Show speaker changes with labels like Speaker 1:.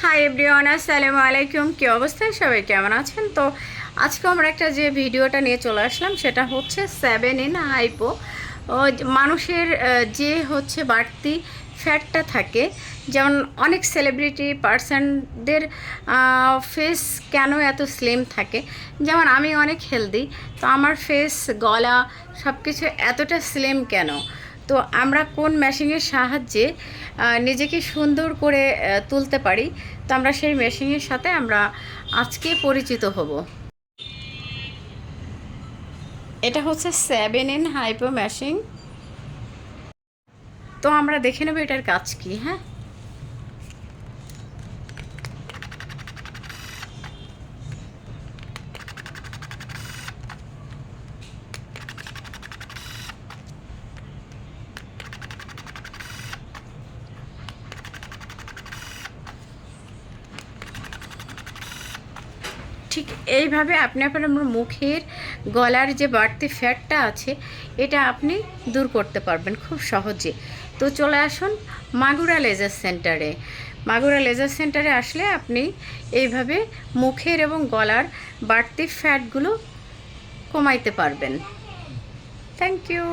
Speaker 1: Hi everyone, আসসালামু আলাইকুম। কী অবস্থায় সবাই কেমন আছেন? তো আজকে আমরা একটা যে ভিডিওটা নিয়ে চলে আসলাম সেটা হচ্ছে 7 in হাইপো। মানুষের যে হচ্ছে বাড়তি ফ্যাটটা থাকে, যেমন অনেক সেলিব্রিটি পার্সনদের ফেস কেন এত স্লিম থাকে, যেমন আমি অনেক হেলদি, তো আমার ফেস, গলা সব কিছু এতটা স্লিম কেন? তো আমরা কোন মেশিনের সাহায্যে নিজেকে সুন্দর করে তুলতে পারি, তো আমরা সেই মেশিনের সাথে আমরা আজকে পরিচিত হব। এটা হচ্ছে 7 in হাইপো মেশিন। তো আমরা দেখে নেব এটার কাজ কি। হ্যাঁ, ঠিক এইভাবে আপনি আপনার মুখের, গলার যে বাড়তি ফ্যাটটা আছে এটা আপনি দূর করতে পারবেন খুব সহজে। তো চলে আসুন মাগুরা লেজার সেন্টারে। মাগুরা লেজার সেন্টারে আসলে আপনি এইভাবে মুখের এবং গলার বাড়তি ফ্যাটগুলো কমাইতে পারবেন। Thank you.